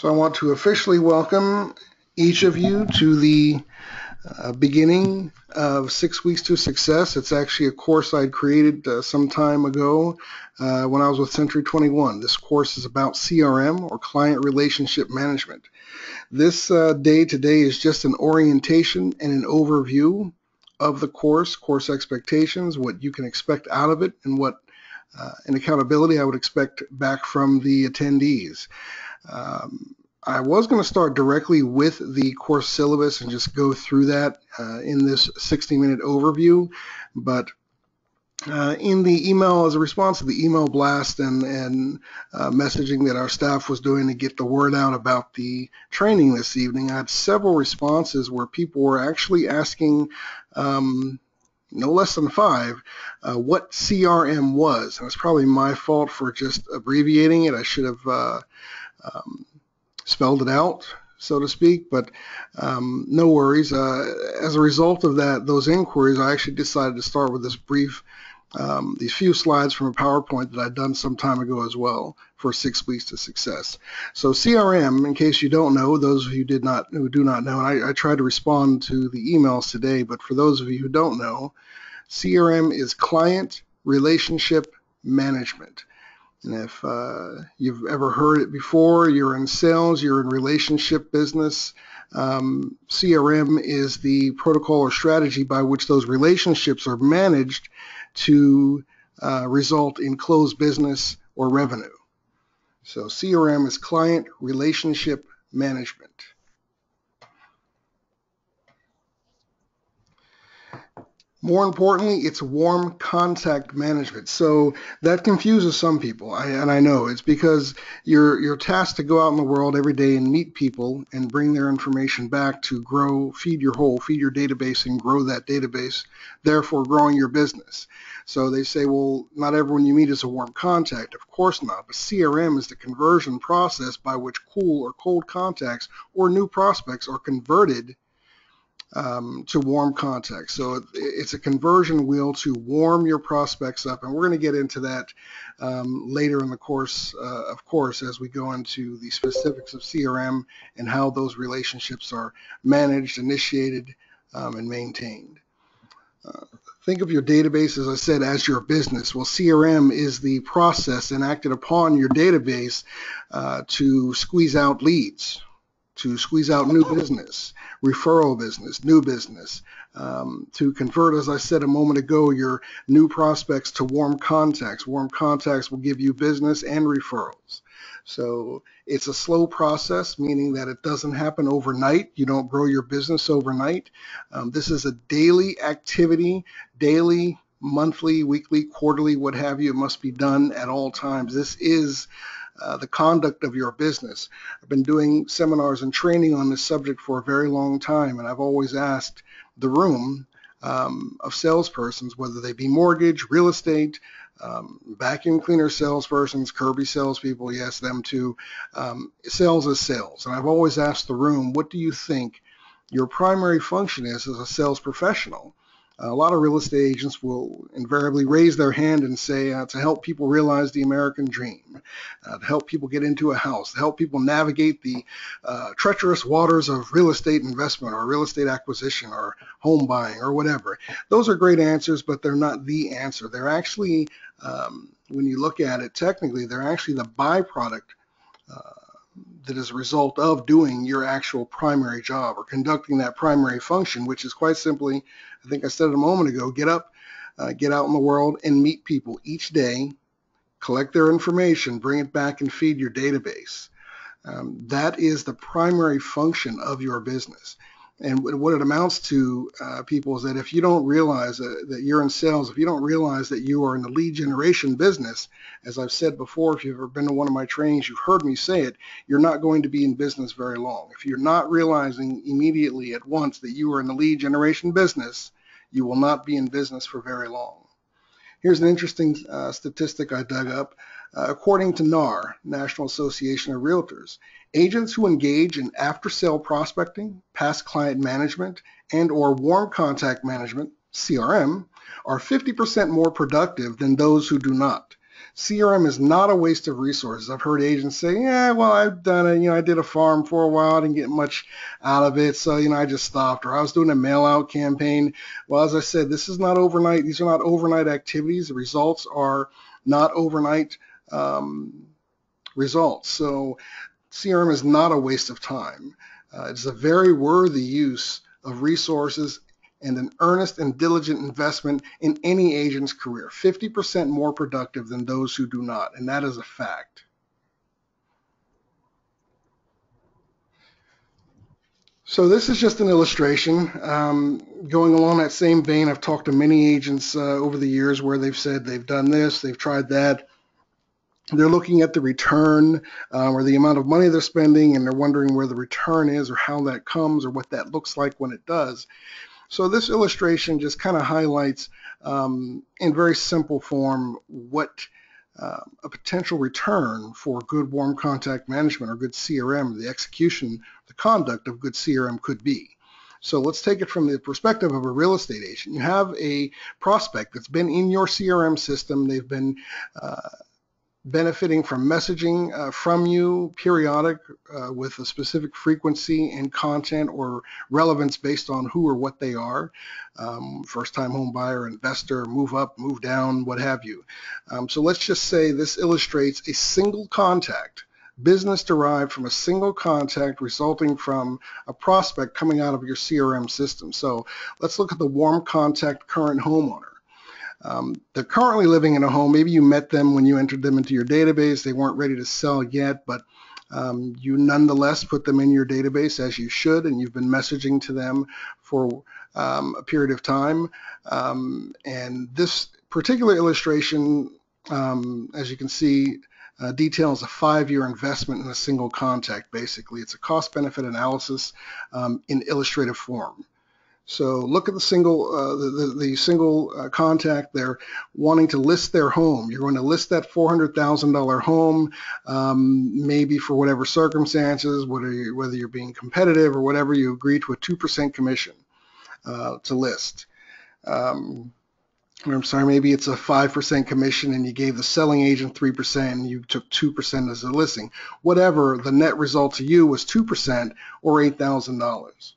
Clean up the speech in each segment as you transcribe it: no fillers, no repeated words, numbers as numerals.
So I want to officially welcome each of you to the beginning of 6 Weeks to Success. It's actually a course I'd created some time ago when I was with Century 21. This course is about CRM, or Client Relationship Management. This day today is just an orientation and an overview of the course expectations, what you can expect out of it, and what an accountability I would expect back from the attendees. I was going to start directly with the course syllabus and just go through that in this 60-minute overview, but in the email, as a response to the email blast and messaging that our staff was doing to get the word out about the training this evening, I had several responses where people were actually asking no less than 5, what CRM was. And it's probably my fault for just abbreviating it. I should have spelled it out, so to speak, but no worries. As a result of those inquiries, I actually decided to start with this brief, these few slides from a PowerPoint that I'd done some time ago as well for 6 Weeks to Success. So CRM, in case you don't know, those of you who do not know, and I tried to respond to the emails today, but for those of you who don't know, CRM is Client Relationship Management. And if you've ever heard it before, you're in sales, you're in relationship business, CRM is the protocol or strategy by which those relationships are managed to result in closed business or revenue. So CRM is Client Relationship Management. More importantly, it's warm contact management. So that confuses some people, and I know it's because you're tasked to go out in the world every day and meet people and bring their information back to grow, feed your database and grow that database, therefore growing your business. So they say, well, not everyone you meet is a warm contact. Of course not, but CRM is the conversion process by which cool or cold contacts or new prospects are converted to warm contacts. So it's a conversion wheel to warm your prospects up, and we're going to get into that later in the course, of course, as we go into the specifics of CRM and how those relationships are managed, initiated, and maintained. Think of your database, as I said, as your business. Well, CRM is the process enacted upon your database to squeeze out leads, to squeeze out new business, referral business, new business, to convert, as I said a moment ago, your new prospects to warm contacts. Warm contacts will give you business and referrals. So it's a slow process, meaning that it doesn't happen overnight. You don't grow your business overnight. This is a daily activity, daily, monthly, weekly, quarterly, what have you. It must be done at all times. This is the conduct of your business. I've been doing seminars and training on this subject for a very long time, and I've always asked the room of salespersons, whether they be mortgage, real estate, vacuum cleaner salespersons, Kirby salespeople, yes, them too. Sales is sales. And I've always asked the room, what do you think your primary function is as a sales professional? A lot of real estate agents will invariably raise their hand and say to help people realize the American dream, to help people get into a house, to help people navigate the treacherous waters of real estate investment or real estate acquisition or home buying or whatever. Those are great answers, but they're not the answer. They're actually, when you look at it technically, they're actually the byproduct that is a result of doing your actual primary job or conducting that primary function, which is quite simply, I think I said it a moment ago, get up, get out in the world and meet people each day, collect their information, bring it back and feed your database. That is the primary function of your business. And what it amounts to, people, is that if you don't realize that you're in sales, if you don't realize that you are in the lead generation business, as I've said before, if you've ever been to one of my trainings, you've heard me say it, you're not going to be in business very long. If you're not realizing immediately at once that you are in the lead generation business, you will not be in business for very long. Here's an interesting statistic I dug up. According to NAR, National Association of Realtors, agents who engage in after-sale prospecting, past client management, and or warm contact management, CRM, are 50% more productive than those who do not. CRM is not a waste of resources. I've heard agents say, yeah, well, I've done it. I did a farm for a while. I didn't get much out of it. So, I just stopped. Or I was doing a mail out campaign. Well, as I said, this is not overnight. These are not overnight activities. The results are not overnight results. So CRM is not a waste of time. It's a very worthy use of resources and an earnest and diligent investment in any agent's career. 50% more productive than those who do not, and that is a fact. So this is just an illustration. Going along that same vein, I've talked to many agents over the years where they've said they've done this, they've tried that. They're looking at the return or the amount of money they're spending, and they're wondering where the return is or how that comes or what that looks like when it does. So this illustration just kind of highlights in very simple form what a potential return for good warm contact management or good CRM, the execution, the conduct of good CRM could be. So let's take it from the perspective of a real estate agent. You have a prospect that's been in your CRM system. They've been benefiting from messaging from you periodic with a specific frequency and content or relevance based on who or what they are, first-time home buyer, investor, move up, move down, what have you. So let's just say this illustrates a single contact, business derived from a single contact resulting from a prospect coming out of your CRM system. So let's look at the warm contact current homeowner. They're currently living in a home. Maybe you met them when you entered them into your database. They weren't ready to sell yet, but you nonetheless put them in your database as you should, and you've been messaging to them for a period of time. And this particular illustration, as you can see, details a 5-year investment in a single contact, basically. It's a cost-benefit analysis in illustrative form. So look at the single contact. They're wanting to list their home. You're going to list that $400,000 home, maybe for whatever circumstances, whether you're being competitive or whatever. You agree to a 2% commission to list. I'm sorry, maybe it's a 5% commission and you gave the selling agent 3% and you took 2% as a listing. Whatever, the net result to you was 2% or $8,000.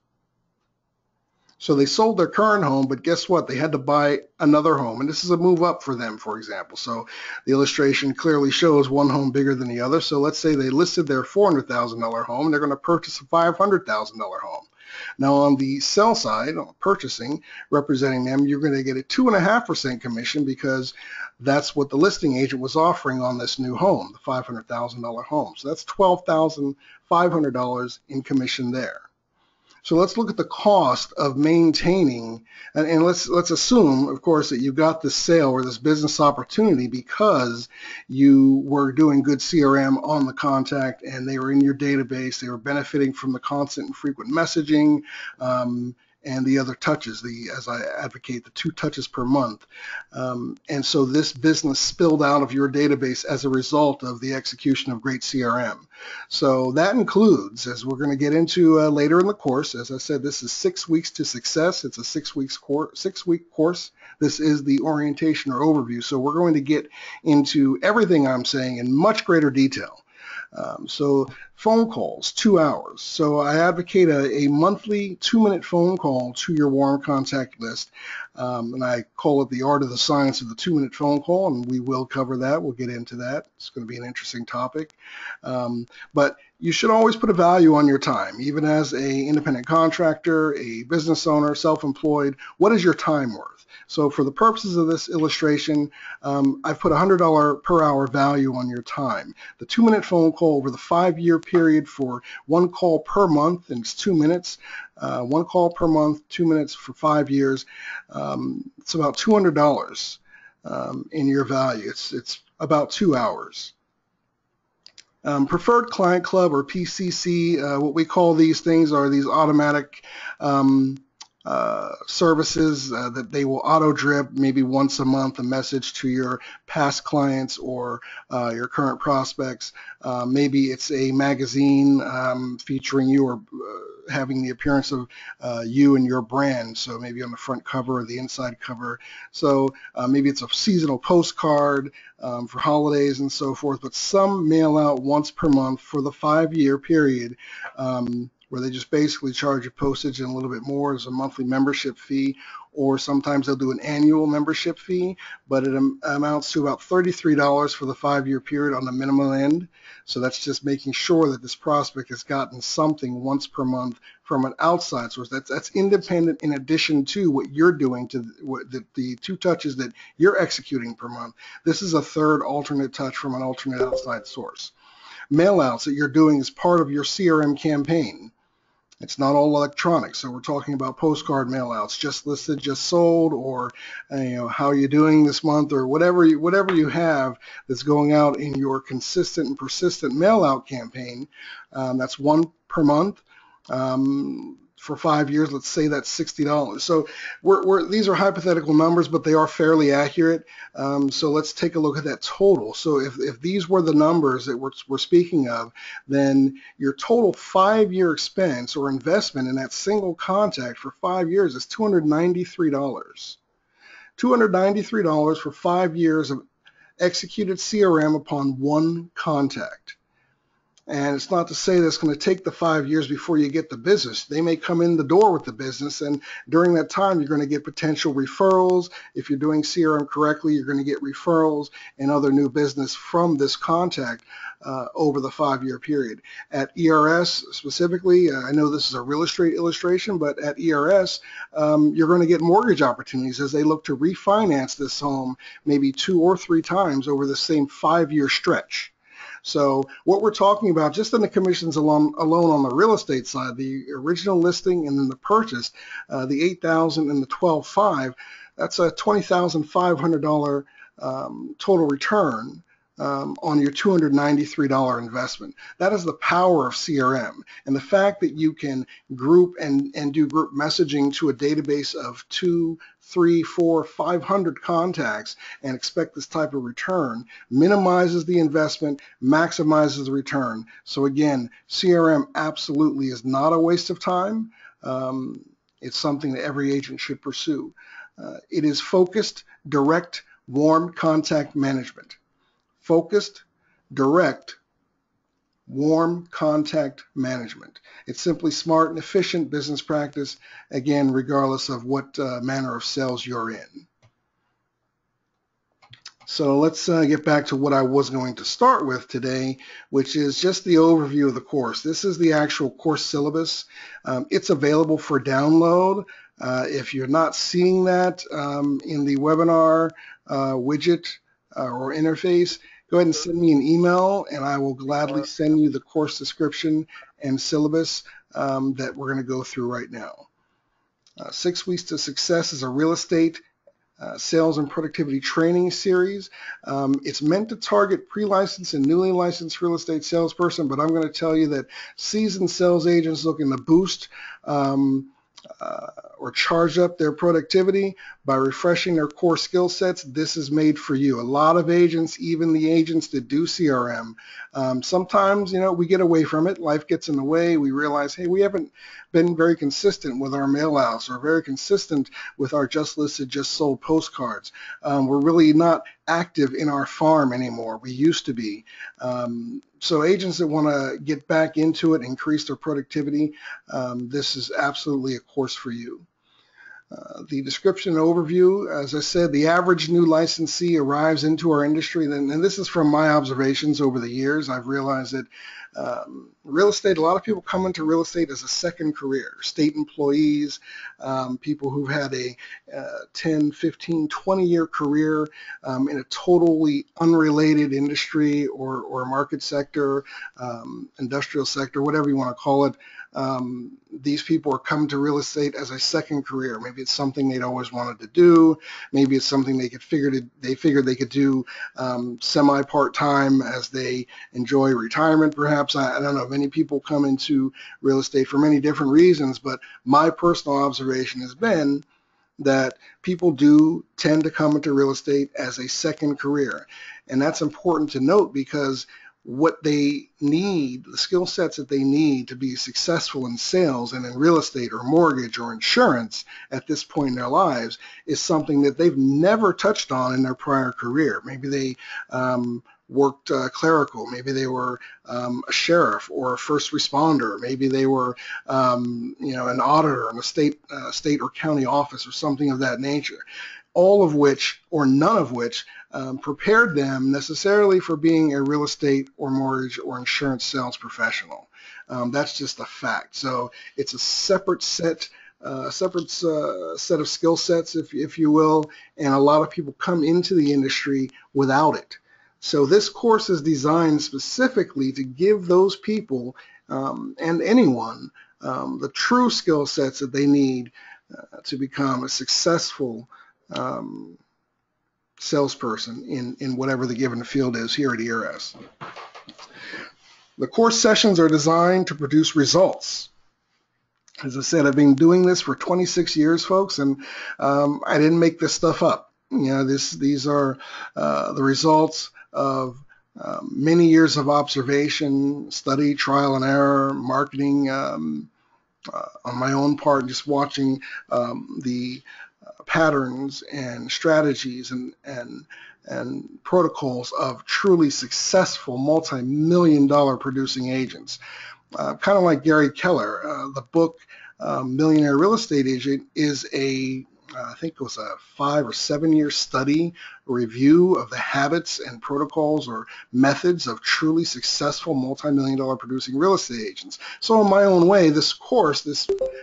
So they sold their current home, but guess what? They had to buy another home, and this is a move up for them, for example. So the illustration clearly shows one home bigger than the other. So let's say they listed their $400,000 home, and they're going to purchase a $500,000 home. Now on the sell side, purchasing, representing them, you're going to get a 2.5% commission because that's what the listing agent was offering on this new home, the $500,000 home. So that's $12,500 in commission there. So let's look at the cost of maintaining, and let's assume, of course, that you got this sale or this business opportunity because you were doing good CRM on the contact and they were in your database, they were benefiting from the constant and frequent messaging, and the other touches, as I advocate, the 2 touches per month. And so this business spilled out of your database as a result of the execution of great CRM. So that includes, as we're going to get into later in the course, as I said, this is 6 weeks to success. It's a 6-week course. This is the orientation or overview. So we're going to get into everything I'm saying in much greater detail. So phone calls, 2 hours. So I advocate a monthly 2-minute phone call to your warm contact list. And I call it the art of the science of the 2-minute phone call, and we will cover that. We'll get into that. It's going to be an interesting topic. But you should always put a value on your time, even as an independent contractor, a business owner, self-employed. What is your time worth? So for the purposes of this illustration, I've put $100 per hour value on your time. The 2-minute phone call over the 5-year period for 1 call per month, and it's 2 minutes. 1 call per month, 2 minutes for 5 years. It's about $200 in your value. It's about 2 hours. Preferred Client Club or PCC, what we call these things are these automatic services that they will auto drip maybe once a month a message to your past clients or your current prospects. Maybe it's a magazine featuring you or having the appearance of you and your brand, so maybe on the front cover or the inside cover. So maybe it's a seasonal postcard for holidays and so forth, but some mail out once per month for the 5-year period, where they just basically charge you postage and a little bit more as a monthly membership fee, or sometimes they'll do an annual membership fee, but it amounts to about $33 for the 5-year period on the minimum end. So that's just making sure that this prospect has gotten something once per month from an outside source. That's independent in addition to what you're doing to the 2 touches that you're executing per month. This is a third alternate touch from an alternate outside source. Mailouts that you're doing as part of your CRM campaign. It's not all electronic, so we're talking about postcard mailouts, just listed, just sold, or how are you doing this month, or whatever you have that's going out in your consistent and persistent mailout campaign. That's 1 per month. For 5 years, let's say that's $60. So these are hypothetical numbers, but they are fairly accurate. So let's take a look at that total. So if these were the numbers that we're speaking of, then your total 5-year expense or investment in that single contact for 5 years is $293. $293 for 5 years of executed CRM upon 1 contact. And it's not to say that it's going to take the 5 years before you get the business. They may come in the door with the business, and during that time, you're going to get potential referrals. If you're doing CRM correctly, you're going to get referrals and other new business from this contact over the 5-year period. At ERS specifically, I know this is a real estate illustration, but at ERS, you're going to get mortgage opportunities as they look to refinance this home maybe 2 or 3 times over the same 5-year stretch. So what we're talking about, just in the commissions alone on the real estate side, the original listing and then the purchase, the $8,000 and the $12,500, that's a $20,500 total return on your $293 investment. That is the power of CRM, and the fact that you can group and do group messaging to a database of 2, 3, 4, 500 contacts and expect this type of return minimizes the investment, maximizes the return. So again, CRM absolutely is not a waste of time. It's something that every agent should pursue. It is focused, direct, warm contact management. Focused, direct, warm contact management. It's simply smart and efficient business practice, again, regardless of what manner of sales you're in. So let's get back to what I was going to start with today, which is just the overview of the course. This is the actual course syllabus. It's available for download. If you're not seeing that in the webinar widget or interface, go ahead and send me an email, and I will gladly send you the course description and syllabus that we're going to go through right now. 6 Weeks to Success is a real estate sales and productivity training series. It's meant to target pre-licensed and newly licensed real estate salesperson, but I'm going to tell you that seasoned sales agents looking to boost or charge up their productivity by refreshing their core skill sets, this is made for you. A lot of agents, even the agents that do CRM, sometimes, we get away from it. Life gets in the way. We realize, hey, we haven't been very consistent with our mail outs or very consistent with our just listed, just sold postcards. We're really not active in our farm anymore. We used to be. So agents that want to get back into it, increase their productivity, this is absolutely a course for you. The description and overview, as I said, the average new licensee arrives into our industry, and this is from my observations over the years. I've realized that real estate, a lot of people come into real estate as a second career. State employees, people who've had a 10, 15, 20-year career in a totally unrelated industry or market sector, industrial sector, whatever you want to call it. These people are coming to real estate as a second career. Maybe it's something they'd always wanted to do. Maybe it's something they figured they could do semi part-time as they enjoy retirement, perhaps. perhaps, I don't know, many people come into real estate for many different reasons, but my personal observation has been that people do tend to come into real estate as a second career. And that's important to note because what they need, the skill sets that they need to be successful in sales and in real estate or mortgage or insurance at this point in their lives is something that they've never touched on in their prior career. Maybe they worked clerical, maybe they were a sheriff or a first responder, maybe they were an auditor in a state or county office or something of that nature. All of which, or none of which, prepared them necessarily for being a real estate or mortgage or insurance sales professional. That's just a fact. So it's a separate set of skill sets, if you will, and a lot of people come into the industry without it. So this course is designed specifically to give those people and anyone the true skill sets that they need to become a successful salesperson in whatever the given field is here at ERS. The course sessions are designed to produce results. As I said, I've been doing this for 26 years, folks, and I didn't make this stuff up. These are the results of many years of observation, study, trial and error, marketing on my own part, just watching the patterns and strategies and protocols of truly successful multi-million-dollar producing agents. Kind of like Gary Keller, the book Millionaire Real Estate Agent is I think it was a 5 or 7 year study, review of the habits and protocols or methods of truly successful multi-million-dollar producing real estate agents. So in my own way, this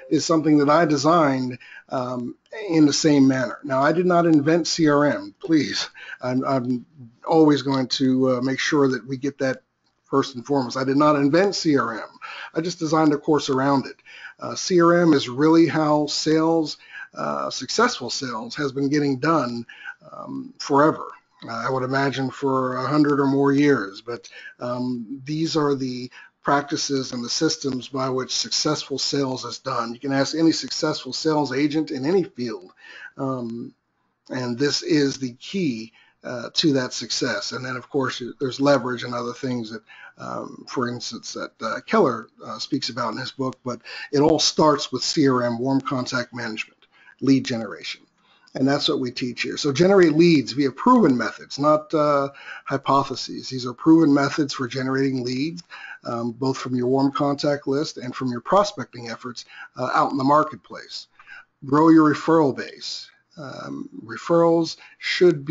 is something that I designed in the same manner. Now, I did not invent CRM, please. I'm always going to make sure that we get that first and foremost. I did not invent CRM. I just designed a course around it. CRM is really how sales, successful sales, has been getting done forever. I would imagine for 100 or more years, but these are the practices and the systems by which successful sales is done. You can ask any successful sales agent in any field, and this is the key to that success. And then, of course, there's leverage and other things that, for instance, that Keller speaks about in his book, but it all starts with CRM, warm contact management, lead generation. And that's what we teach here. So generate leads via proven methods, not hypotheses. These are proven methods for generating leads, both from your warm contact list and from your prospecting efforts out in the marketplace. Grow your referral base. Referrals should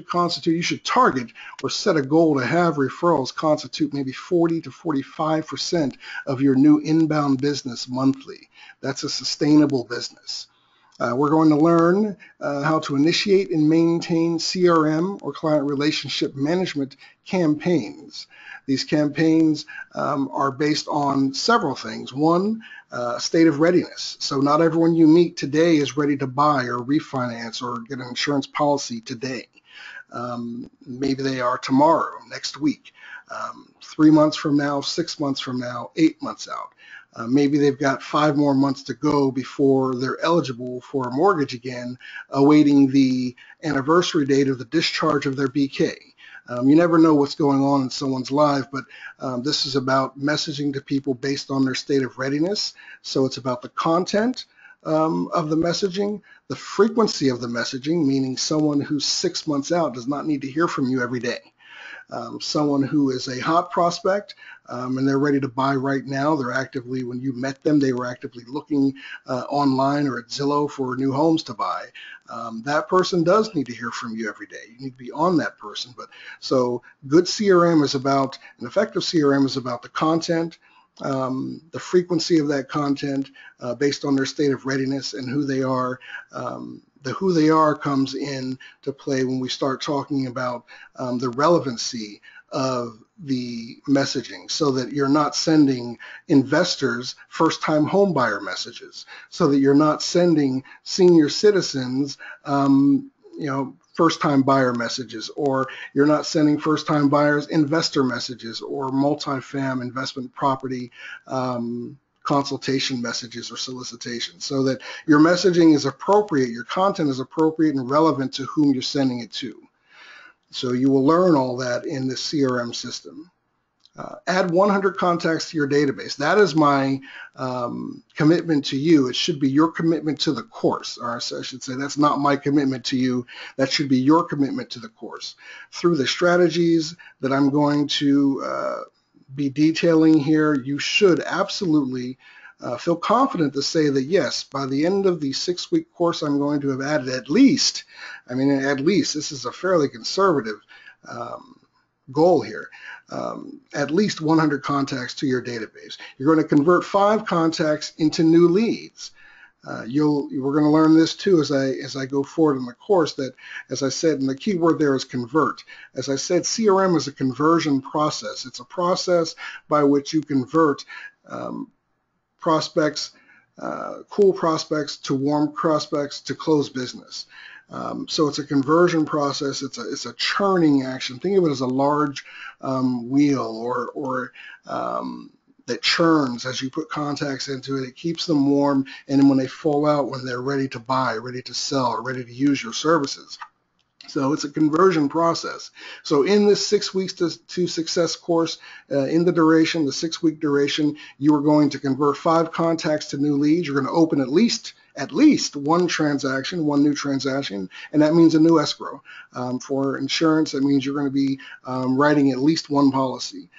constitute, you should target or set a goal to have referrals constitute maybe 40 to 45% of your new inbound business monthly. That's a sustainable business. We're going to learn how to initiate and maintain CRM or client relationship management campaigns. These campaigns are based on several things. One, state of readiness. So not everyone you meet today is ready to buy or refinance or get an insurance policy today. Maybe they are tomorrow, next week, 3 months from now, 6 months from now, 8 months out. Maybe they've got 5 more months to go before they're eligible for a mortgage again, awaiting the anniversary date of the discharge of their BK. You never know what's going on in someone's life, but this is about messaging to people based on their state of readiness. So it's about the content of the messaging, the frequency of the messaging, meaning someone who's 6 months out does not need to hear from you every day. Someone who is a hot prospect and they're ready to buy right now. They're actively, when you met them, they were actively looking online or at Zillow for new homes to buy. That person does need to hear from you every day. You need to be on that person. But so good CRM is about, an effective CRM is about the content, the frequency of that content based on their state of readiness and who they are. The who they are comes in to play when we start talking about the relevancy of the messaging, so that you're not sending investors first-time home buyer messages, so that you're not sending senior citizens first-time buyer messages, or you're not sending first-time buyers investor messages or multifam investment property consultation messages or solicitations, so that your messaging is appropriate, your content is appropriate and relevant to whom you're sending it to. So you will learn all that in the CRM system. Add 100 contacts to your database. That is my commitment to you. It should be your commitment to the course, or I should say that's not my commitment to you. That should be your commitment to the course. Through the strategies that I'm going to be detailing here, you should absolutely feel confident to say that, yes, by the end of the 6-week course, I'm going to have added at least, this is a fairly conservative goal here, at least 100 contacts to your database. You're going to convert 5 contacts into new leads. We're going to learn this too as I go forward in the course, that, as I said, and the key word there is convert. As I said, CRM is a conversion process. It's a process by which you convert prospects, cool prospects to warm prospects to close business. So it's a conversion process. It's a churning action. Think of it as a large wheel or that churns as you put contacts into it. It keeps them warm, and then when they fall out, when they're ready to buy, ready to sell, or ready to use your services. So it's a conversion process. So in this 6 weeks to success course, in the duration, the 6-week duration, you are going to convert 5 contacts to new leads. You're going to open at least one transaction, one new transaction, and that means a new escrow. For insurance, that means you're going to be writing at least one policy.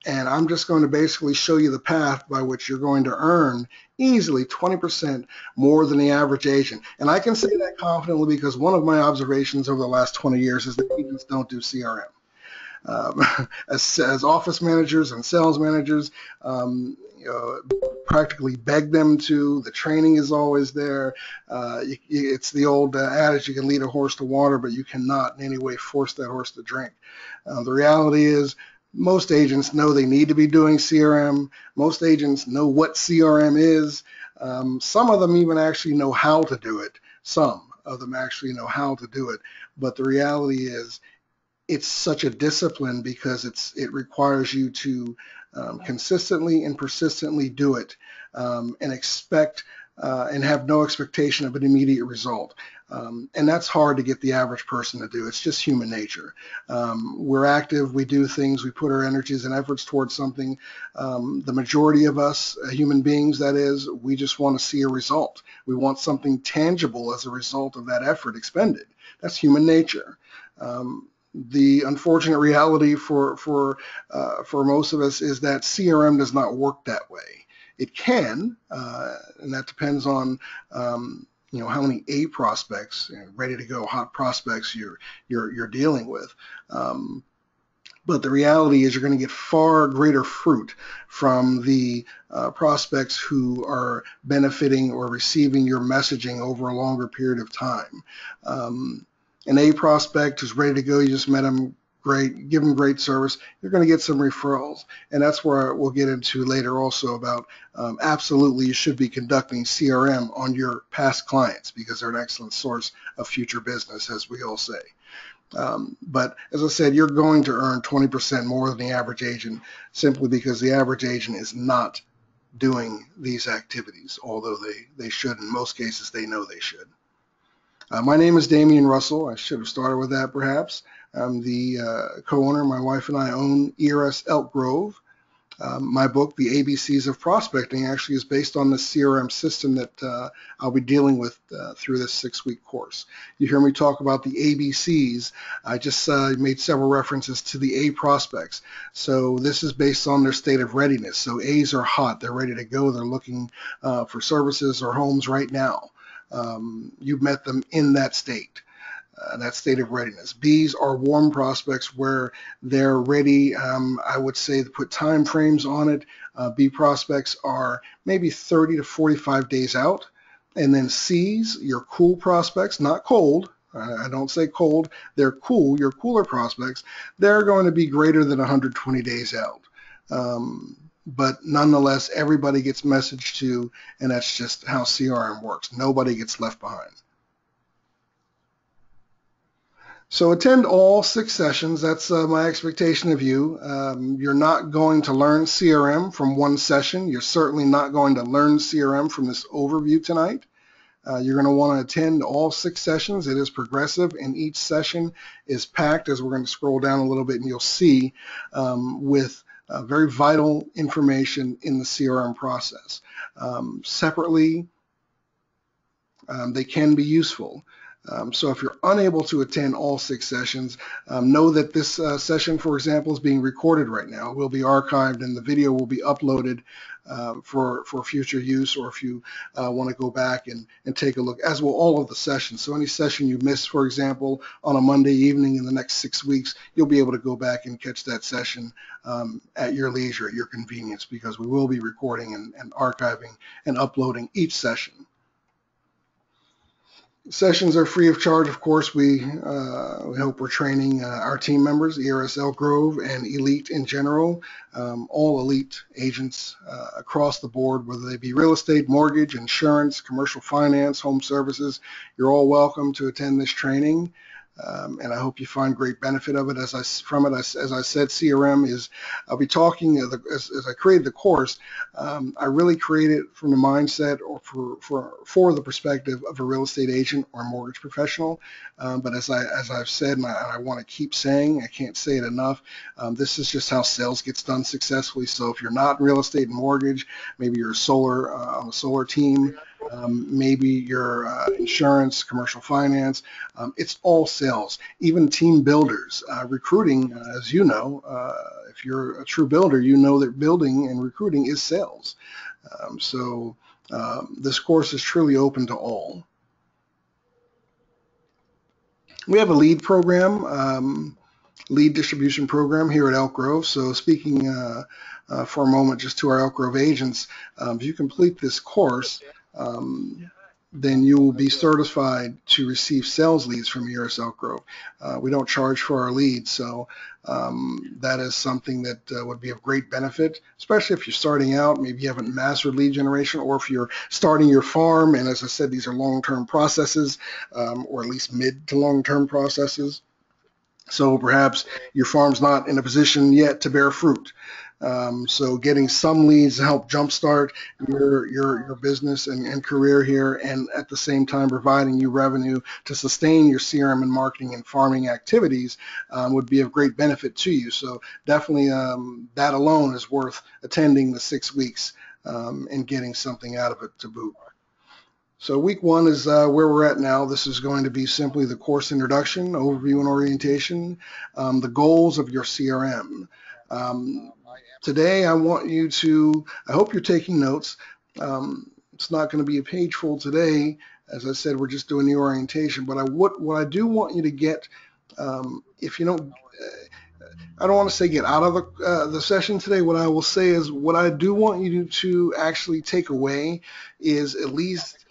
And I'm just going to basically show you the path by which you're going to earn easily 20% more than the average agent. And I can say that confidently because one of my observations over the last 20 years is that agents don't do CRM. As office managers and sales managers, practically beg them to. The training is always there. It's the old adage, you can lead a horse to water, but you cannot in any way force that horse to drink. The reality is, most agents know they need to be doing CRM. Most agents know what CRM is. Some of them even actually know how to do it. Some of them actually know how to do it. But the reality is, it's such a discipline because it requires you to consistently and persistently do it and expect and have no expectation of an immediate result. And that's hard to get the average person to do. It's just human nature. We're active, we do things, we put our energies and efforts towards something. The majority of us, human beings that is, we just want to see a result. We want something tangible as a result of that effort expended. That's human nature. The unfortunate reality for most of us is that CRM does not work that way. It can, and that depends on how many A prospects, ready to go hot prospects you're dealing with. But the reality is you're going to get far greater fruit from the prospects who are benefiting or receiving your messaging over a longer period of time. An A prospect who's ready to go, you just met him, great, give them great service, you're going to get some referrals. And that's where we'll get into later also about absolutely you should be conducting CRM on your past clients because they're an excellent source of future business, as we all say. But as I said, you're going to earn 20% more than the average agent simply because the average agent is not doing these activities, although they should. In most cases, they know they should. My name is Dameon Russell. I should have started with that perhaps. I'm the co-owner. My wife and I own ERS Elk Grove. My book, The ABCs of Prospecting, actually is based on the CRM system that I'll be dealing with through this 6-week course. You hear me talk about the ABCs. I just made several references to the A prospects. So this is based on their state of readiness. So A's are hot. They're ready to go. They're looking for services or homes right now. You've met them in that state of readiness. B's are warm prospects where they're ready, I would say, to put time frames on it. B prospects are maybe 30 to 45 days out. And then C's, your cool prospects, not cold. I don't say cold. They're cool. Your cooler prospects, they're going to be greater than 120 days out. But nonetheless, everybody gets messaged to, and that's just how CRM works. Nobody gets left behind. So attend all 6 sessions. That's my expectation of you. You're not going to learn CRM from one session. You're certainly not going to learn CRM from this overview tonight. You're going to want to attend all 6 sessions. It is progressive, and each session is packed, as we're going to scroll down a little bit, and you'll see, with very vital information in the CRM process. Separately, they can be useful. So if you're unable to attend all 6 sessions, know that this session, for example, is being recorded right now. It will be archived, and the video will be uploaded for future use, or if you want to go back and take a look, as will all of the sessions. So any session you miss, for example, on a Monday evening in the next 6 weeks, you'll be able to go back and catch that session at your leisure, at your convenience, because we will be recording and archiving and uploading each session. Sessions are free of charge, of course. We hope we're training our team members, ERS Elk Grove and Elite in general, all elite agents across the board, whether they be real estate, mortgage, insurance, commercial finance, home services. You're all welcome to attend this training. And I hope you find great benefit of it. As I said, CRM is, I'll be talking, as I created the course, I really created it from the mindset or for the perspective of a real estate agent or a mortgage professional. But as I've said, and I want to keep saying, I can't say it enough, this is just how sales gets done successfully. So if you're not in real estate and mortgage, maybe you're on a solar team, maybe your insurance, commercial finance, it's all sales. Even team builders, recruiting, as you know, if you're a true builder, you know that building and recruiting is sales. So this course is truly open to all. We have a lead program, lead distribution program here at Elk Grove. So speaking for a moment just to our Elk Grove agents, if you complete this course, then you will be certified to receive sales leads from ERS Elk Grove. We don't charge for our leads, so that is something that would be of great benefit, especially if you're starting out. Maybe you haven't mastered lead generation, or if you're starting your farm, and as I said, these are long-term processes, or at least mid to long-term processes. So perhaps your farm's not in a position yet to bear fruit. So getting some leads to help jumpstart your business and career here, and at the same time providing you revenue to sustain your CRM and marketing and farming activities would be of great benefit to you. So definitely that alone is worth attending the 6 weeks and getting something out of it to boot. So week 1 is where we're at now. This is going to be simply the course introduction, overview and orientation, the goals of your CRM. Today I want you to, I hope you're taking notes. It's not going to be a page full today. As I said, we're just doing the orientation, but what I do want you to get, if you don't, I don't want to say get out of the session today. What I will say is what I do want you to actually take away is at least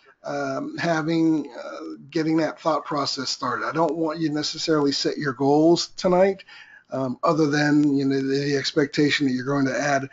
getting that thought process started. I don't want you to necessarily set your goals tonight, other than the expectation that you're going to add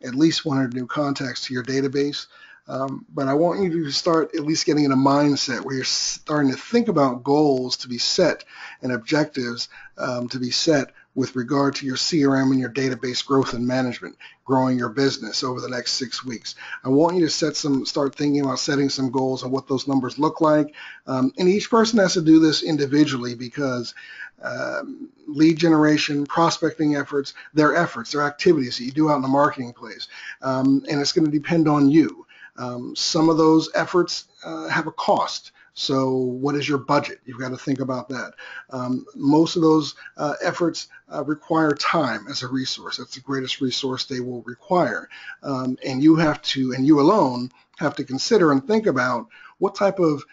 at least 100 new contacts to your database. But I want you to start at least getting in a mindset where you're starting to think about goals to be set and objectives to be set with regard to your CRM and your database growth and management, growing your business over the next 6 weeks. I want you to start thinking about setting some goals and what those numbers look like. And each person has to do this individually, because lead generation, prospecting efforts, their activities that you do out in the marketing place. And it's going to depend on you. Some of those efforts have a cost. So what is your budget? You've got to think about that. Most of those efforts require time as a resource. That's the greatest resource they will require. And you have to, and you alone, have to consider and think about what type of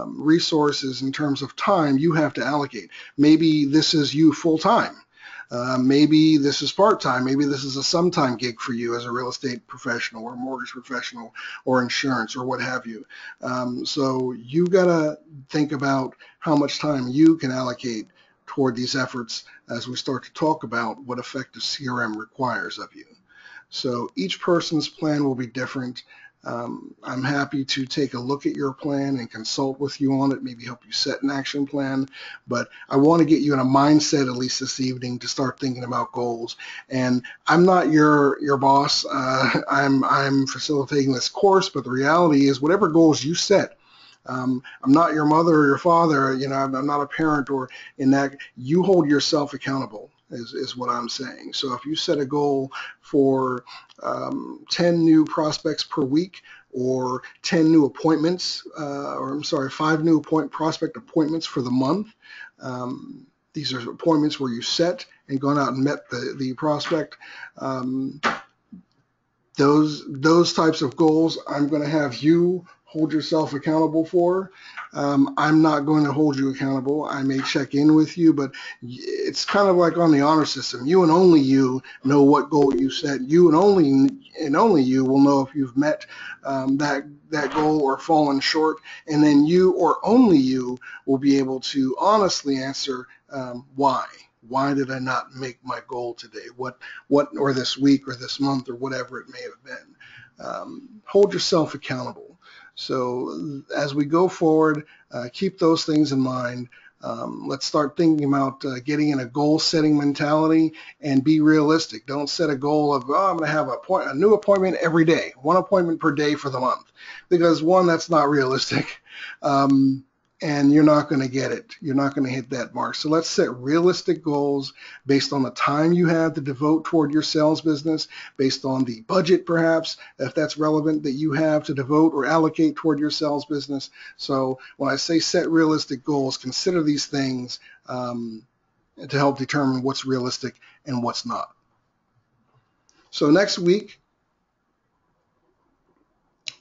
resources in terms of time you have to allocate. Maybe this is you full-time. Maybe this is part-time. Maybe this is a sometime gig for you as a real estate professional or a mortgage professional or insurance or what have you. So you got to think about how much time you can allocate toward these efforts as we start to talk about what effective CRM requires of you. So each person's plan will be different. I'm happy to take a look at your plan and consult with you on it, maybe help you set an action plan. But I want to get you in a mindset, at least this evening, to start thinking about goals. And I'm not your boss. I'm facilitating this course, but the reality is whatever goals you set, I'm not your mother or your father, you know, I'm not a parent, or in that you hold yourself accountable is what I'm saying. So if you set a goal for 10 new prospects per week, or 10 new appointments, or I'm sorry, 5 new prospect appointments for the month. These are appointments where you set and gone out and met the prospect. Those types of goals, I'm going to have you hold yourself accountable for. I'm not going to hold you accountable. I may check in with you, but it's kind of like on the honor system. You and only you know what goal you set. You and only you will know if you've met that goal or fallen short, and then you or only you will be able to honestly answer why. Why did I not make my goal today? What, or this week or this month or whatever it may have been. Hold yourself accountable. So as we go forward, keep those things in mind. Let's start thinking about getting in a goal-setting mentality and be realistic. Don't set a goal of, oh, I'm going to have a new appointment every day, 1 appointment per day for the month, because one, that's not realistic. And you're not going to get it. You're not going to hit that mark. So let's set realistic goals based on the time you have to devote toward your sales business, based on the budget, perhaps, if that's relevant, that you have to devote or allocate toward your sales business. So when I say set realistic goals, consider these things to help determine what's realistic and what's not. So next week,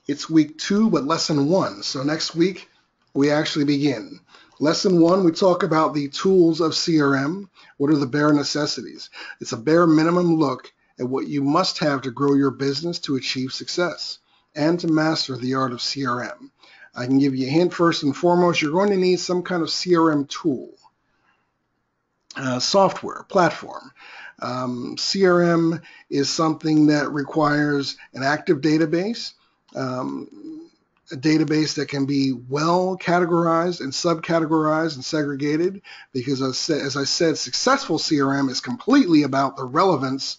it's week 2, but lesson 1. So next week, we actually begin. Lesson 1, we talk about the tools of CRM. What are the bare necessities? It's a bare minimum look at what you must have to grow your business to achieve success and to master the art of CRM. I can give you a hint. First and foremost, you're going to need some kind of CRM tool, software, platform. CRM is something that requires an active database, a database that can be well categorized and subcategorized and segregated, because as I said, successful CRM is completely about the relevance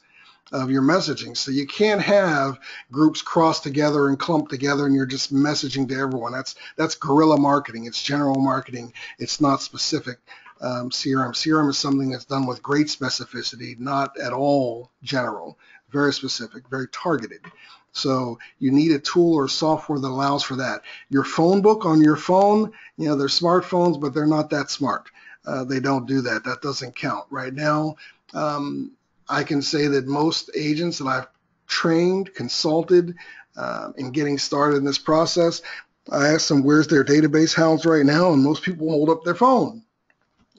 of your messaging. So you can't have groups cross together and clump together and you're just messaging to everyone. That's guerrilla marketing. It's general marketing. It's not specific CRM. CRM is something that's done with great specificity, not at all general, very specific, very targeted. So you need a tool or software that allows for that. Your phone book on your phone, you know, they're smartphones, but they're not that smart. They don't do that. That doesn't count. Right now, I can say that most agents that I've trained, consulted in getting started in this process, I ask them, where's their database housed right now? And most people hold up their phone.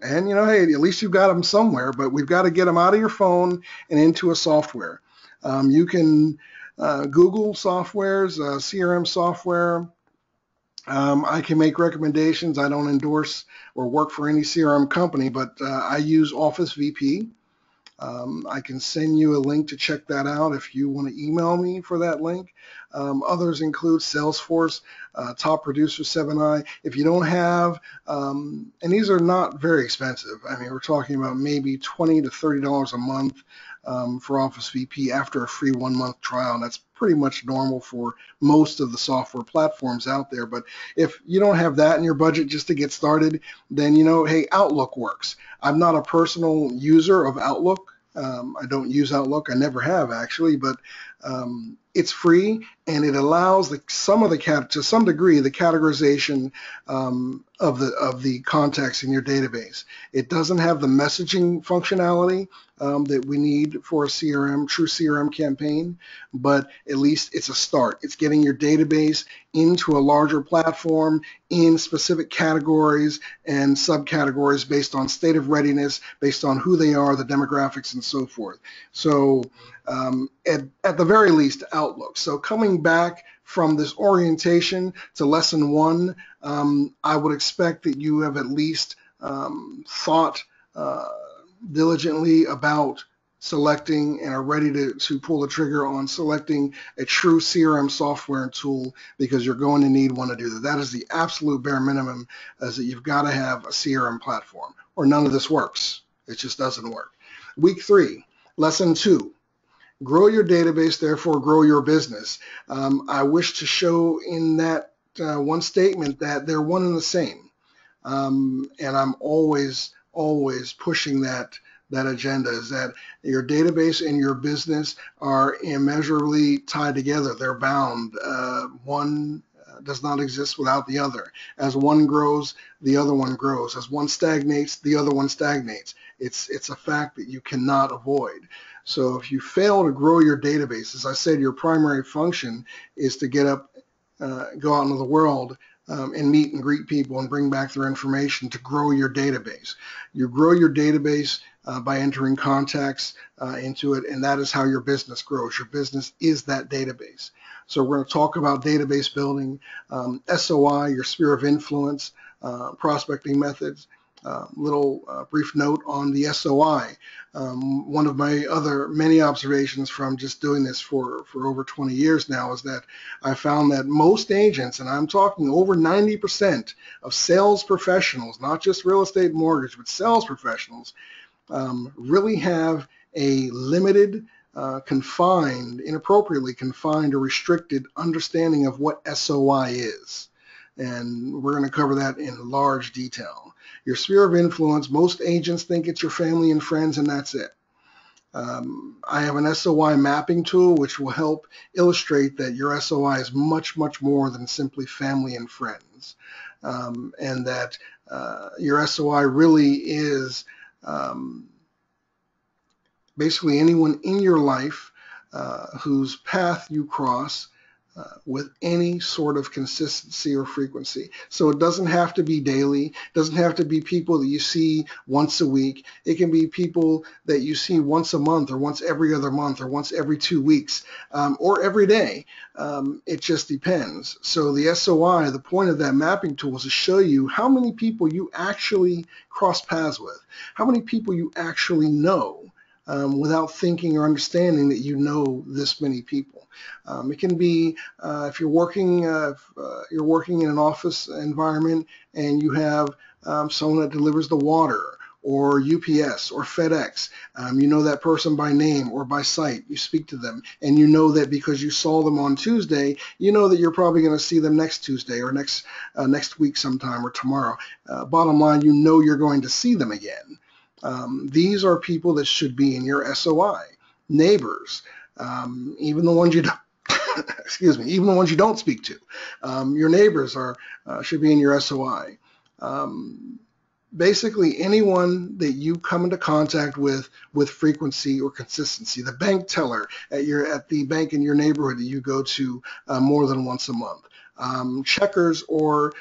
And, you know, hey, at least you've got them somewhere, but we've got to get them out of your phone and into a software. You can Google softwares, CRM software. I can make recommendations. I don't endorse or work for any CRM company, but I use Office VP. I can send you a link to check that out if you want to email me for that link. Others include Salesforce, Top Producer 7i. If you don't have, and these are not very expensive. I mean, we're talking about maybe $20 to $30 a month for Office VP after a free 1-month trial. And that's pretty much normal for most of the software platforms out there. But if you don't have that in your budget just to get started, then, you know, hey, Outlook works. I'm not a personal user of Outlook. I don't use Outlook. I never have, actually, but it's free, and it allows to some degree the categorization of the contacts in your database. It doesn't have the messaging functionality that we need for a true CRM campaign, but at least it's a start. It's getting your database into a larger platform in specific categories and subcategories based on state of readiness, based on who they are, the demographics, and so forth. So at the very least, Outlook. So coming back from this orientation to lesson 1, I would expect that you have at least thought diligently about selecting and are ready to pull the trigger on selecting a true CRM software and tool, because you're going to need one to do that. That is the absolute bare minimum, is that you've got to have a CRM platform, or none of this works. It just doesn't work. Week 3, lesson 2. Grow your database, therefore grow your business. I wish to show in that one statement that they're one and the same. And I'm always pushing that agenda, is that your database and your business are immeasurably tied together. They're bound. One does not exist without the other. As one grows, the other one grows. As one stagnates, the other one stagnates. It's a fact that you cannot avoid. So if you fail to grow your database, as I said, your primary function is to get up, go out into the world, and meet and greet people and bring back their information to grow your database. You grow your database by entering contacts into it, and that is how your business grows. Your business is that database. So we're going to talk about database building, SOI, your sphere of influence, prospecting methods. Brief note on the SOI. One of my other many observations from just doing this for over 20 years now is that I found that most agents, and I'm talking over 90% of sales professionals, not just real estate and mortgage, but sales professionals, really have a limited, inappropriately confined or restricted understanding of what SOI is. And we're going to cover that in large detail. Your sphere of influence, most agents think it's your family and friends, and that's it. I have an SOI mapping tool which will help illustrate that your SOI is much, much more than simply family and friends, and that your SOI really is basically anyone in your life whose path you cross with any sort of consistency or frequency. So it doesn't have to be daily. It doesn't have to be people that you see once a week. It can be people that you see once a month, or once every other month, or once every 2 weeks, or every day. It just depends. So the SOI, the point of that mapping tool, is to show you how many people you actually cross paths with, how many people you actually know, without thinking or understanding that you know this many people. It can be if you're working in an office environment and you have someone that delivers the water, or UPS or FedEx. You know that person by name or by sight. You speak to them, and you know that because you saw them on Tuesday, you know that you're probably going to see them next Tuesday or next week sometime, or tomorrow. Bottom line, you know you're going to see them again. These are people that should be in your SOI. Neighbors, even the ones you don't, excuse me, even the ones you don't speak to. Your neighbors should be in your SOI. Basically, anyone that you come into contact with frequency or consistency. The bank teller at the bank in your neighborhood that you go to more than once a month. Checkers or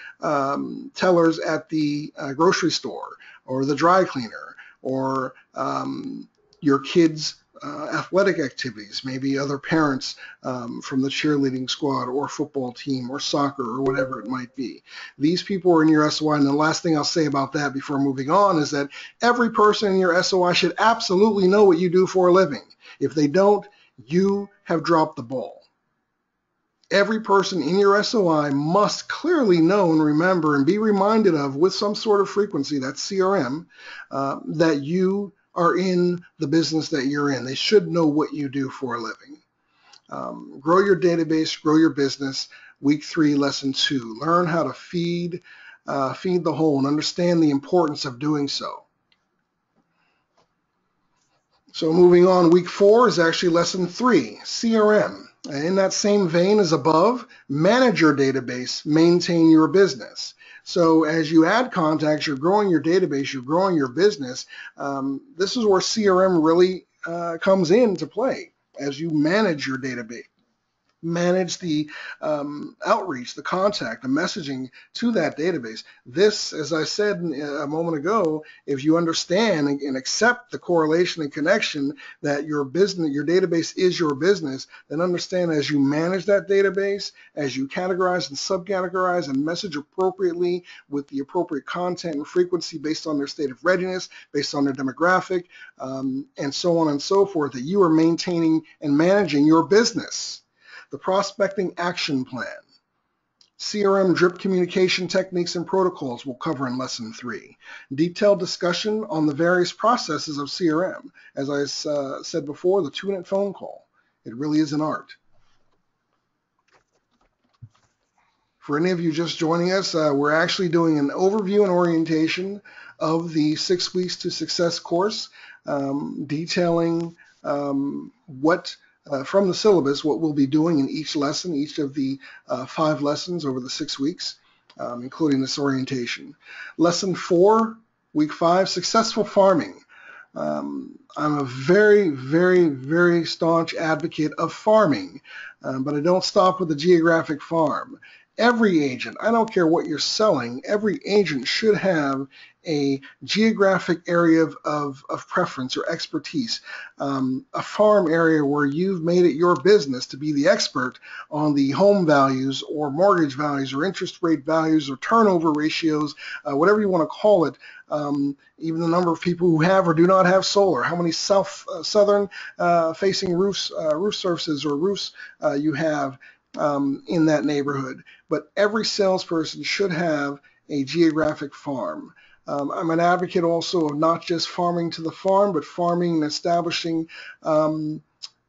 tellers at the grocery store, or the dry cleaner, or your kids' athletic activities, maybe other parents from the cheerleading squad or football team or soccer or whatever it might be. These people are in your SOI, and the last thing I'll say about that before moving on is that every person in your SOI should absolutely know what you do for a living. If they don't, you have dropped the ball. Every person in your SOI must clearly know and remember and be reminded of, with some sort of frequency, that's CRM, that you are in the business that you're in. They should know what you do for a living. Grow your database, grow your business. Week 3, lesson 2. Learn how to feed the whole and understand the importance of doing so. So moving on, week 4 is actually lesson 3, CRM. In that same vein as above, manage your database, maintain your business. So as you add contacts, you're growing your database, you're growing your business. This is where CRM really comes into play, as you manage your database. manage the outreach, the contact, the messaging to that database. This, as I said a moment ago, if you understand and accept the correlation and connection that your business, your database is your business, then understand as you manage that database, as you categorize and subcategorize and message appropriately with the appropriate content and frequency based on their state of readiness, based on their demographic, and so on and so forth, that you are maintaining and managing your business. The prospecting action plan. CRM drip communication techniques and protocols we'll cover in lesson 3. Detailed discussion on the various processes of CRM. As I said before, the 2-minute phone call. It really is an art. For any of you just joining us, we're actually doing an overview and orientation of the 6 Weeks to Success course, detailing what from the syllabus, what we'll be doing in each lesson, each of the 5 lessons over the 6 weeks, including this orientation. Lesson 4, week 5, successful farming. I'm a very, very, very staunch advocate of farming, but I don't stop with the geographic farm. Every agent, I don't care what you're selling, every agent should have a geographic area of preference or expertise, a farm area where you've made it your business to be the expert on the home values or mortgage values or interest rate values or turnover ratios, whatever you want to call it, even the number of people who have or do not have solar, how many southern facing roof surfaces or roofs you have in that neighborhood. But every salesperson should have a geographic farm. I'm an advocate also of not just farming to the farm, but farming and establishing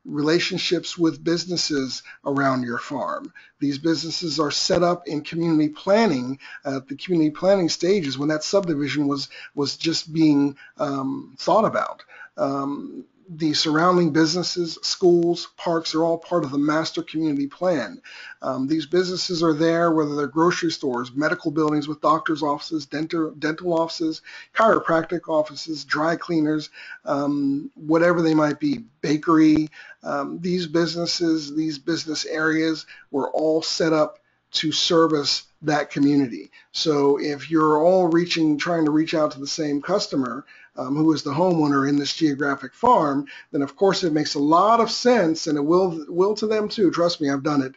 relationships with businesses around your farm. These businesses are set up in community planning at the community planning stages when that subdivision was just being thought about. The surrounding businesses, schools, parks are all part of the master community plan. These businesses are there, whether they're grocery stores, medical buildings with doctor's offices, dental offices, chiropractic offices, dry cleaners, whatever they might be, bakery. These businesses, these business areas were all set up to service that community. So if you're all trying to reach out to the same customer, who is the homeowner in this geographic farm, then of course it makes a lot of sense, and it will to them too. Trust me, I've done it.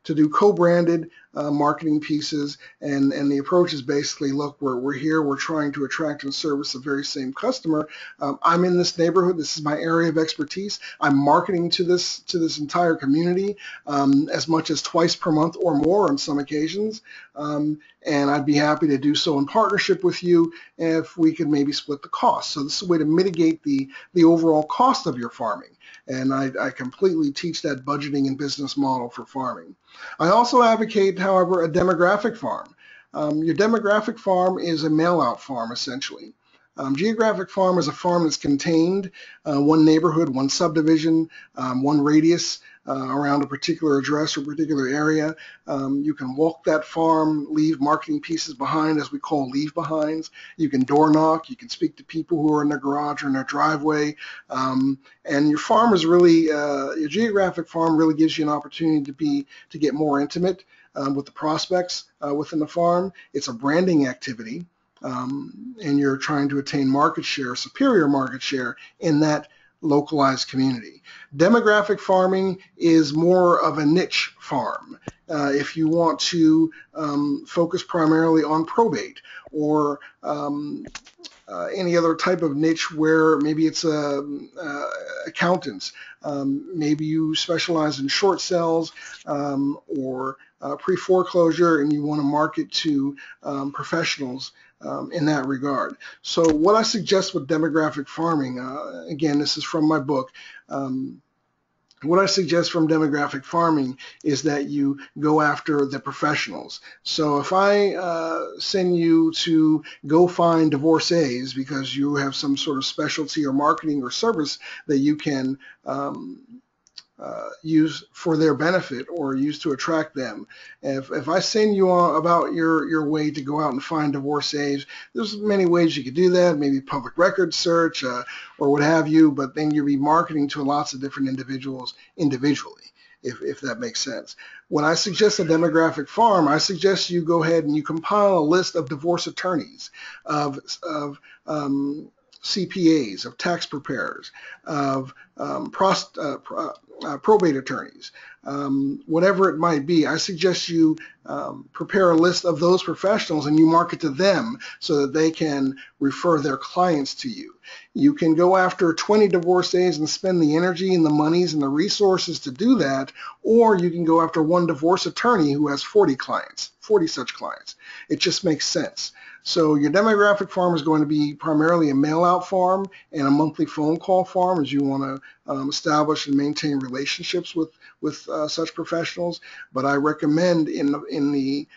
To do co-branded marketing pieces, and the approach is basically, look, we're here, we're trying to attract and service the very same customer. I'm in this neighborhood, this is my area of expertise. I'm marketing to this entire community as much as twice per month or more on some occasions, and I'd be happy to do so in partnership with you if we could maybe split the cost. So this is a way to mitigate the overall cost of your farming. And I completely teach that budgeting and business model for farming. I also advocate, however, a demographic farm. Your demographic farm is a mail-out farm, essentially. Geographic farm is a farm that's contained, one neighborhood, one subdivision, one radius around a particular address or particular area. You can walk that farm, leave marketing pieces behind, as we call leave-behinds. You can door knock. You can speak to people who are in their garage or in their driveway. And your farm is really, your geographic farm really gives you an opportunity to get more intimate with the prospects within the farm. It's a branding activity. And you're trying to attain market share, superior market share in that localized community. Demographic farming is more of a niche farm. If you want to focus primarily on probate or any other type of niche where maybe it's accountants, maybe you specialize in short sales or pre-foreclosure and you want to market to professionals in that regard. So what I suggest with demographic farming, again, this is from my book, what I suggest from demographic farming is that you go after the professionals. So if I send you to go find divorcees because you have some sort of specialty or marketing or service that you can use for their benefit or use to attract them. If I send you on about your way to go out and find divorcees, there's many ways you could do that, maybe public record search or what have you, but then you'll be marketing to lots of different individuals individually. if that makes sense. When I suggest a demographic farm, I suggest you go ahead and you compile a list of divorce attorneys, of CPAs, of tax preparers, of probate attorneys, whatever it might be. I suggest you prepare a list of those professionals and you market to them so that they can refer their clients to you. You can go after 20 divorcees and spend the energy and the monies and the resources to do that, or you can go after one divorce attorney who has 40 clients, 40 such clients. It just makes sense. So your demographic farm is going to be primarily a mail-out farm and a monthly phone call farm, as you want to establish and maintain relationships with such professionals. But I recommend in the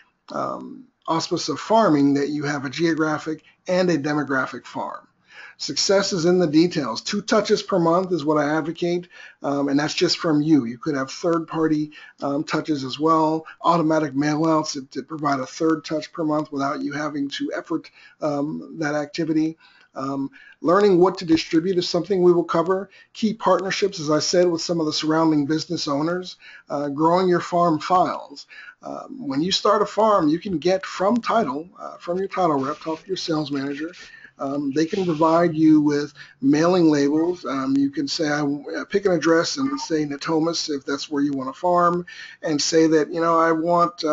auspice of farming that you have a geographic and a demographic farm. Success is in the details. 2 touches per month is what I advocate, and that's just from you. You could have third-party touches as well, automatic mailouts that provide a 3rd touch per month without you having to effort that activity. Learning what to distribute is something we will cover. Key partnerships, as I said, with some of the surrounding business owners. Growing your farm files. When you start a farm, you can get from title, from your title rep, talk to your sales manager. They can provide you with mailing labels. You can say, pick an address and say Natomas if that's where you want to farm, and say that, I want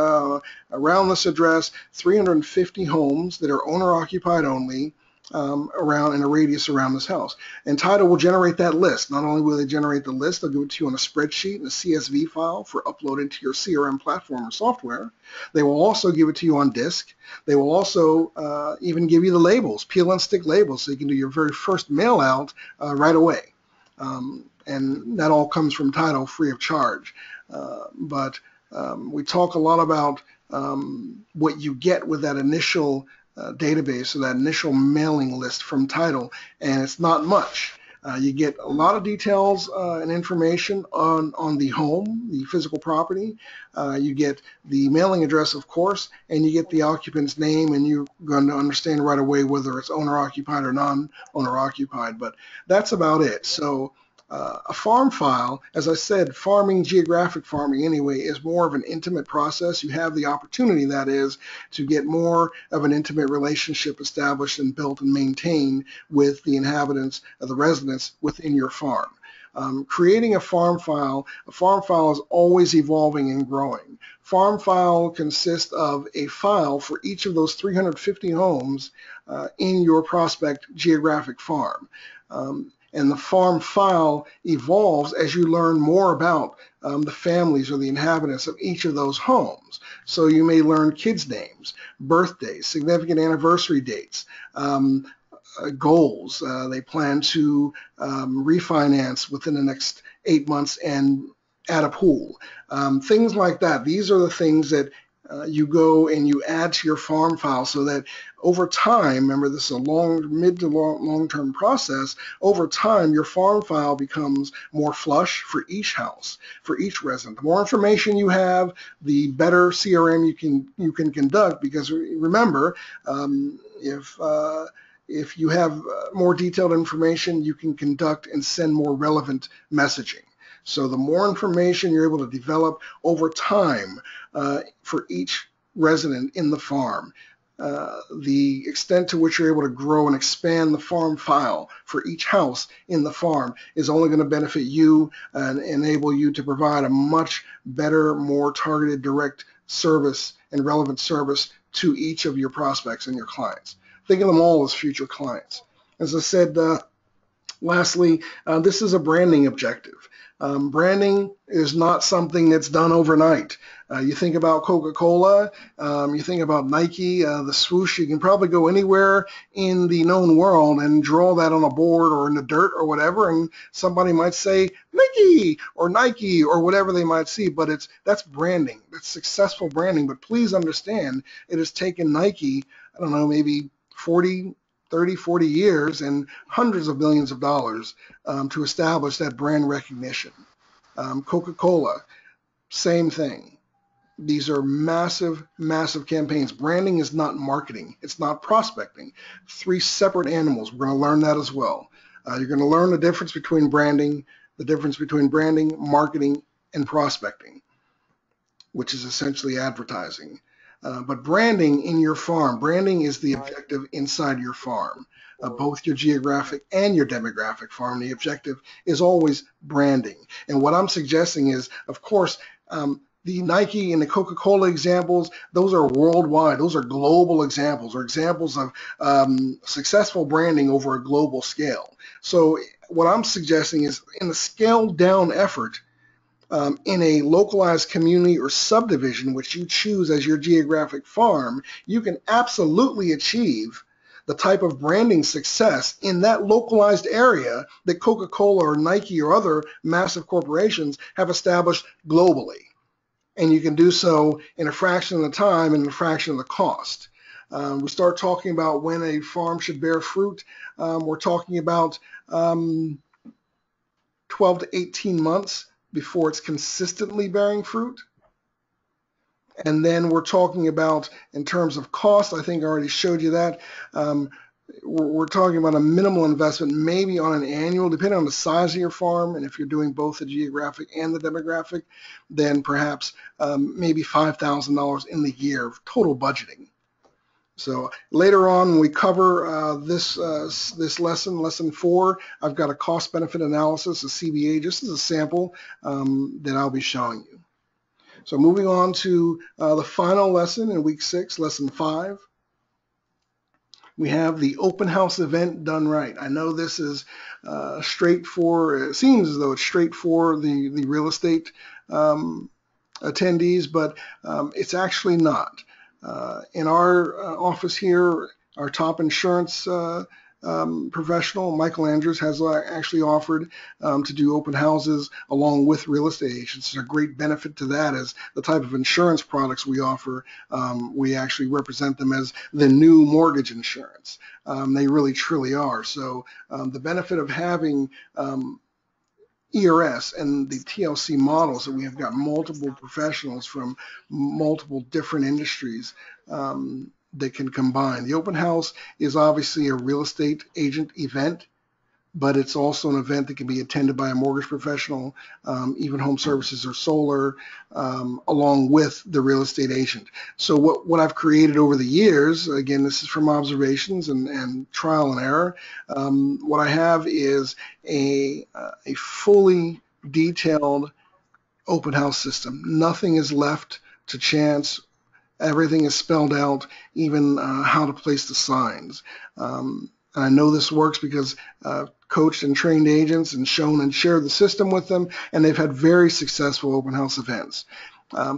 around this address 350 homes that are owner-occupied only, around in a radius around this house. And title will generate that list. Not only will they generate the list, they'll give it to you on a spreadsheet and a CSV file for uploading to your CRM platform or software. They will also give it to you on disk. They will also even give you the labels, peel and stick labels, so you can do your very first mail out right away. And that all comes from title free of charge. But we talk a lot about what you get with that initial database or that initial mailing list from title, and it's not much. You get a lot of details and information on the home, the physical property. You get the mailing address, of course, and you get the occupant's name, and you're going to understand right away whether it's owner-occupied or non-owner-occupied, but that's about it. So a farm file, as I said, farming, geographic farming anyway, is more of an intimate process. You have the opportunity, that is, to get more of an intimate relationship established and built and maintained with the inhabitants of the residents within your farm. Creating a farm file is always evolving and growing. Farm file consists of a file for each of those 350 homes in your prospect geographic farm. And the farm file evolves as you learn more about the families or the inhabitants of each of those homes. So you may learn kids' names, birthdays, significant anniversary dates, goals. They plan to refinance within the next 8 months and add a pool. Things like that. These are the things that you go and you add to your farm file so that over time, remember this is a mid to long-term process, over time your farm file becomes more flush for each house, for each resident. The more information you have, the better CRM you can conduct, because remember, if you have more detailed information, you can conduct and send more relevant messaging. So the more information you're able to develop over time for each resident in the farm, the extent to which you're able to grow and expand the farm file for each house in the farm is only going to benefit you and enable you to provide a much better, more targeted, direct service and relevant service to each of your prospects and your clients. Think of them all as future clients. As I said, lastly, this is a branding objective. Branding is not something that's done overnight. You think about Coca-Cola, you think about Nike, the swoosh. You can probably go anywhere in the known world and draw that on a board or in the dirt or whatever, and somebody might say Nike or whatever they might see, but that's branding. That's successful branding. But please understand, it has taken Nike, I don't know, maybe 30, 40 years and hundreds of millions of dollars to establish that brand recognition. Coca-Cola, same thing. These are massive, massive campaigns. Branding is not marketing. It's not prospecting. 3 separate animals. We're going to learn that as well. You're going to learn the difference between branding, marketing, and prospecting, which is essentially advertising. But branding in your farm, branding is the objective inside your farm, both your geographic and your demographic farm. The objective is always branding. And what I'm suggesting is, of course, the Nike and the Coca-Cola examples, those are worldwide. Those are global examples, or examples of successful branding over a global scale. So what I'm suggesting is, in the scaled down effort, in a localized community or subdivision which you choose as your geographic farm, you can absolutely achieve the type of branding success in that localized area that Coca-Cola or Nike or other massive corporations have established globally. And you can do so in a fraction of the time and a fraction of the cost. We start talking about when a farm should bear fruit. We're talking about 12 to 18 months before it's consistently bearing fruit. And then we're talking about, in terms of cost, I think I already showed you that. We're talking about a minimal investment, maybe on an annual, depending on the size of your farm, and if you're doing both the geographic and the demographic, then perhaps maybe $5,000 in the year of total budgeting. So later on, when we cover this lesson 4, I've got a cost-benefit analysis, a CBA, just as a sample that I'll be showing you. So moving on to the final lesson in week 6, lesson 5. We have the open house event done right. I know this is straight for, it seems as though it's straight for the real estate attendees, but it's actually not. In our office here, our top insurance professional, Michael Andrews, has actually offered to do open houses along with real estate agents. There's a great benefit to that, as the type of insurance products we offer, we actually represent them as the new mortgage insurance. They really truly are. So the benefit of having ERS and the TLC models, that we have got multiple professionals from multiple different industries that can combine. The open house is obviously a real estate agent event, but it's also an event that can be attended by a mortgage professional, even home services or solar, along with the real estate agent. So what I've created over the years, again, this is from observations and trial and error, what I have is a fully detailed open house system. Nothing is left to chance. Everything is spelled out, even how to place the signs. And I know this works because coached and trained agents and shown and shared the system with them, and they've had very successful open house events.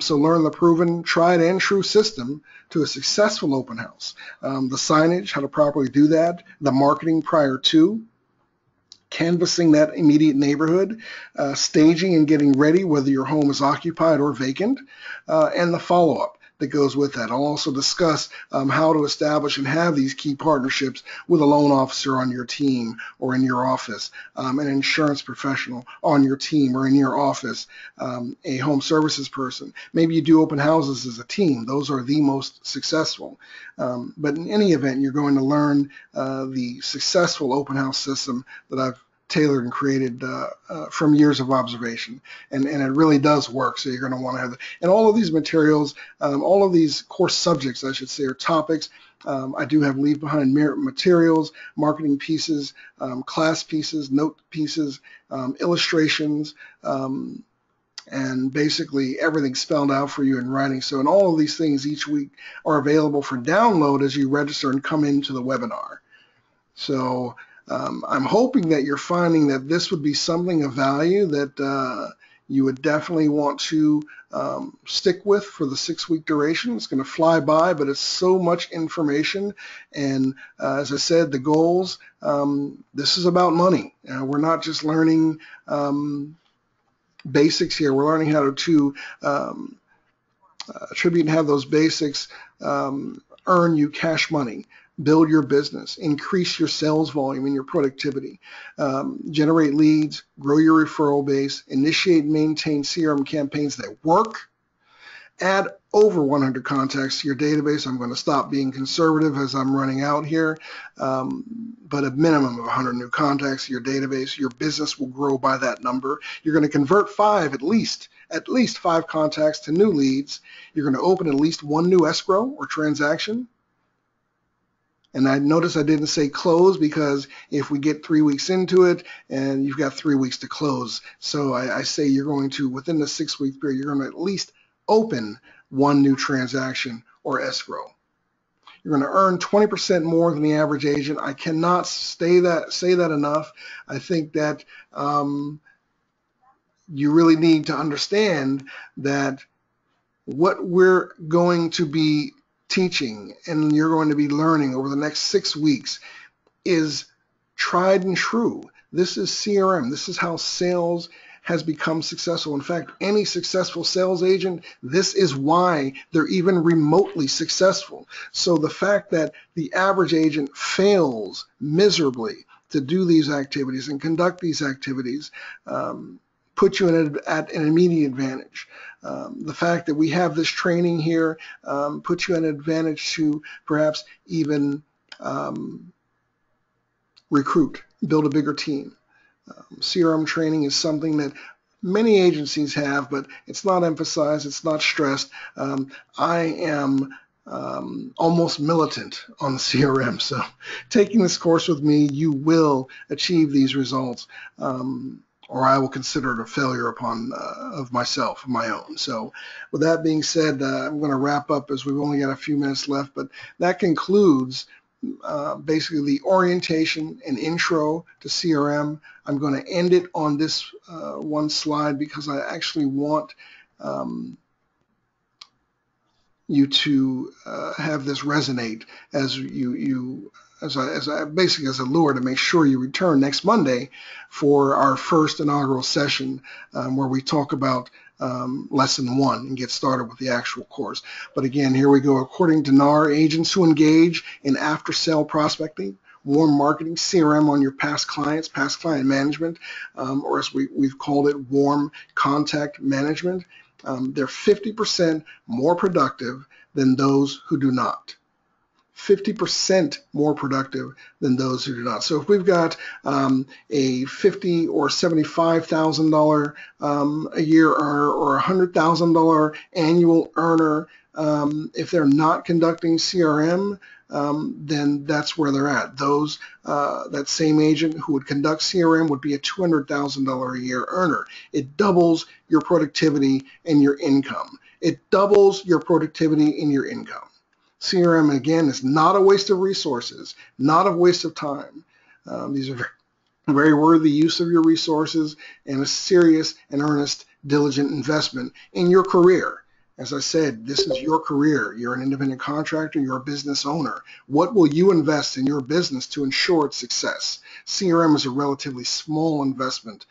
So learn the proven, tried and true system to a successful open house. The signage, how to properly do that, the marketing prior to, canvassing that immediate neighborhood, staging and getting ready, whether your home is occupied or vacant, and the follow-up that goes with that. I'll also discuss how to establish and have these key partnerships with a loan officer on your team or in your office, an insurance professional on your team or in your office, a home services person. Maybe you do open houses as a team. Those are the most successful. But in any event, you're going to learn the successful open house system that I've tailored and created from years of observation, and it really does work. So you're going to want to have that. And all of these materials, all of these course subjects, I should say, or topics, I do have leave behind materials, marketing pieces, class pieces, note pieces, illustrations, and basically everything spelled out for you in writing. So, and all of these things each week are available for download as you register and come into the webinar. So I'm hoping that you're finding that this would be something of value that you would definitely want to stick with for the 6-week duration. It's going to fly by, but it's so much information. And as I said, the goals, this is about money. We're not just learning basics here. We're learning how to attribute and have those basics earn you cash money. Build your business, increase your sales volume and your productivity, generate leads, grow your referral base, initiate and maintain CRM campaigns that work, Add over 100 contacts to your database. I'm going to stop being conservative as I'm running out here, but a minimum of 100 new contacts to your database. Your business will grow by that number. You're going to convert at least 5 contacts to new leads. You're going to open at least 1 new escrow or transaction. And I notice I didn't say close, because if we get 3 weeks into it and you've got 3 weeks to close, so I say you're going to, within the 6-week period, you're going to at least open 1 new transaction or escrow. You're going to earn 20% more than the average agent. I cannot say that enough. I think that you really need to understand that what we're going to be teaching and you're going to be learning over the next 6 weeks is tried and true. This is CRM. This is how sales has become successful. In fact, any successful sales agent, this is why they're even remotely successful. So the fact that the average agent fails miserably to do these activities and conduct these activities puts you at an immediate advantage. The fact that we have this training here puts you at an advantage to perhaps even recruit, build a bigger team. CRM training is something that many agencies have, but it's not emphasized, it's not stressed. I am almost militant on CRM, so taking this course with me, you will achieve these results. Or I will consider it a failure of myself, of my own. So with that being said, I'm going to wrap up as we've only got a few minutes left, but that concludes basically the orientation and intro to CRM. I'm going to end it on this one slide because I actually want you to have this resonate as basically as a lure to make sure you return next Monday for our first inaugural session where we talk about lesson 1 and get started with the actual course. But again, here we go. According to NAR, agents who engage in after-sale prospecting, warm marketing, CRM on your past clients, past client management, or as we've called it, warm contact management, they're 50% more productive than those who do not. 50% more productive than those who do not. So if we've got a $50,000 or $75,000 a year earner or $100,000 annual earner, if they're not conducting CRM, then that's where they're at. That same agent who would conduct CRM would be a $200,000 a year earner. It doubles your productivity and your income. It doubles your productivity and your income. CRM, again, is not a waste of resources, not a waste of time. These are very worthy use of your resources and a serious and earnest, diligent investment in your career. As I said, this is your career. You're an independent contractor. You're a business owner. What will you invest in your business to ensure its success? CRM is a relatively small investment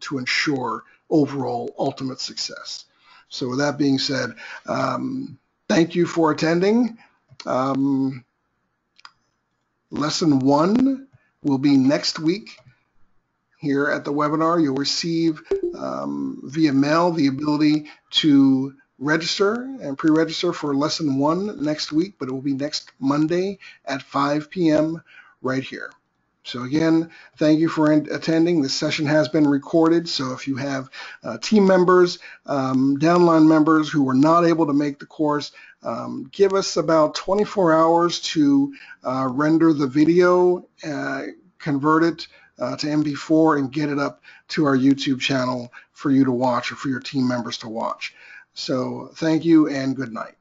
to ensure overall ultimate success. So with that being said, thank you for attending. Lesson 1 will be next week here at the webinar. You'll receive via mail the ability to register and pre-register for lesson 1 next week, but it will be next Monday at 5 p.m. right here. So again, thank you for attending. This session has been recorded, so if you have team members, downline members who were not able to make the course, give us about 24 hours to render the video, convert it to MP4, and get it up to our YouTube channel for you to watch or for your team members to watch. So thank you and good night.